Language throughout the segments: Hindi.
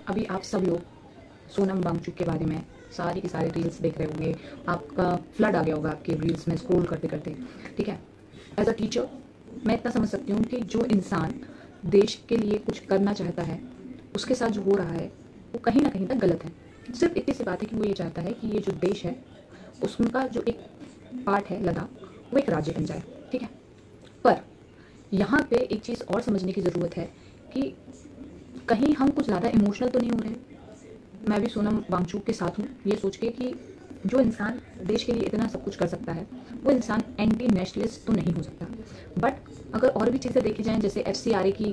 अभी आप सब लोग सोनम वांगचुक के बारे में सारे के सारे रील्स देख रहे होंगे, आपका फ्लड आ गया होगा आपके रील्स में स्क्रॉल करते करते, ठीक है। एज अ टीचर मैं इतना समझ सकती हूँ कि जो इंसान देश के लिए कुछ करना चाहता है उसके साथ जो हो रहा है वो कहीं ना कहीं तक गलत है। सिर्फ इतनी सी बात है कि वो ये चाहता है कि ये जो देश है उसका जो एक पार्ट है लद्दाख वो एक राज्य बन जाए, ठीक है। पर यहाँ पे एक चीज़ और समझने की ज़रूरत है कि कहीं हम कुछ ज़्यादा इमोशनल तो नहीं हो रहे। मैं भी सोनम वांगचुक के साथ हूँ ये सोच के कि जो इंसान देश के लिए इतना सब कुछ कर सकता है वो इंसान एंटी नेशनलिस्ट तो नहीं हो सकता। बट अगर और भी चीज़ें देखी जाएँ जैसे FCRA की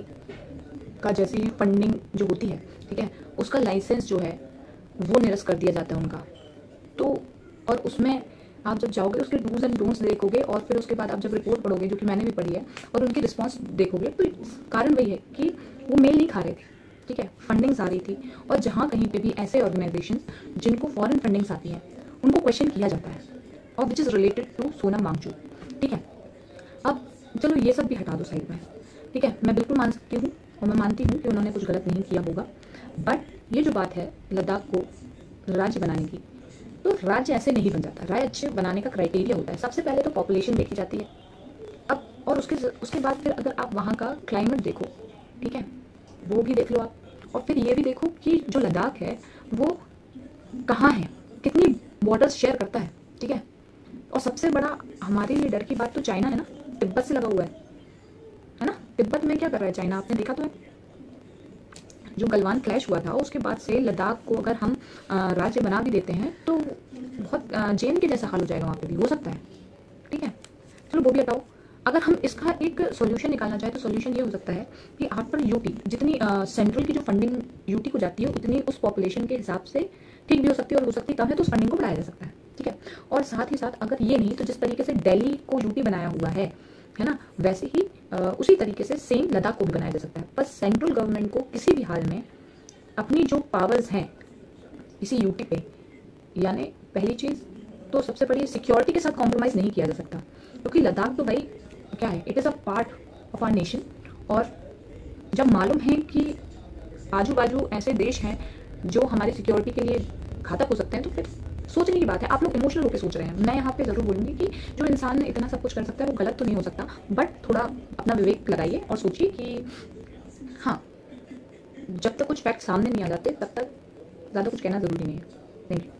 का जैसी फंडिंग जो होती है, ठीक है, उसका लाइसेंस जो है वो निरस्त कर दिया जाता है उनका। तो और उसमें आप जब जाओगे उसके डूज एंड डोंट्स देखोगे और फिर उसके बाद आप जब रिपोर्ट पढ़ोगे जो कि मैंने भी पढ़ी है और उनकी रिस्पॉन्स देखोगे तो कारण वही है कि वो मेल नहीं खा रहे थे, ठीक है, फंडिंग्स आ रही थी। और जहाँ कहीं पे भी ऐसे ऑर्गेनाइजेशन जिनको फॉरेन फंडिंग्स आती है उनको क्वेश्चन किया जाता है और which is related to Sonam Wangchuk, ठीक है। अब चलो ये सब भी हटा दो साइड में, ठीक है, मैं बिल्कुल मान सकती हूँ और मैं मानती हूँ कि उन्होंने कुछ गलत नहीं किया होगा। बट ये जो बात है लद्दाख को राज्य बनाने की, तो राज्य ऐसे नहीं बन जाता। राज्य बनाने का क्राइटेरिया होता है, सबसे पहले तो पॉपुलेशन देखी जाती है। अब और उसके बाद फिर अगर आप वहाँ का क्लाइमेट देखो, ठीक है, वो भी देख लो आप, और फिर ये भी देखो कि जो लद्दाख है वो कहाँ है, कितनी बॉर्डर्स शेयर करता है, ठीक है। और सबसे बड़ा हमारे लिए डर की बात तो चाइना है ना, तिब्बत से लगा हुआ है ना। तिब्बत में क्या कर रहा है चाइना, आपने देखा तो है। जो गलवान क्लैश हुआ था उसके बाद से लद्दाख को अगर हम राज्य बना भी देते हैं तो बहुत जेल के जैसा हाल हो जाएगा, वहाँ पे भी हो सकता है, ठीक है। चलो वो भी हटाओ। अगर हम इसका एक सॉल्यूशन निकालना चाहें तो सॉल्यूशन ये हो सकता है कि आफ्टर यूटी जितनी सेंट्रल की जो फंडिंग यूटी को जाती है उतनी उस पॉपुलेशन के हिसाब से ठीक भी हो सकती है, और हो सकती तब है तो उस फंडिंग को बढ़ाया जा सकता है, ठीक है। और साथ ही साथ अगर ये नहीं तो जिस तरीके से दिल्ली को यूटी बनाया हुआ है ना, वैसे ही उसी तरीके से सेम लद्दाख को भी बनाया जा सकता है। बस सेंट्रल गवर्नमेंट को किसी भी हाल में अपनी जो पावर्स हैं इसी यूटी पे, यानी पहली चीज़ तो सबसे बड़ी सिक्योरिटी के साथ कॉम्प्रोमाइज़ नहीं किया जा सकता, क्योंकि लद्दाख तो भाई क्या है, it is a part of our nation. और जब मालूम है कि आजू बाजू ऐसे देश हैं जो हमारी सिक्योरिटी के लिए घातक हो सकते हैं तो फिर सोचने की बात है। आप लोग इमोशनल होकर सोच रहे हैं, मैं यहाँ पे ज़रूर बोलूँगी कि जो इंसान ने इतना सब कुछ कर सकता है वो गलत तो नहीं हो सकता, बट थोड़ा अपना विवेक लगाइए और सोचिए कि हाँ, जब तक कुछ फैक्ट सामने नहीं आ जाते तब तक ज़्यादा कुछ कहना ज़रूरी नहीं है। Thank you.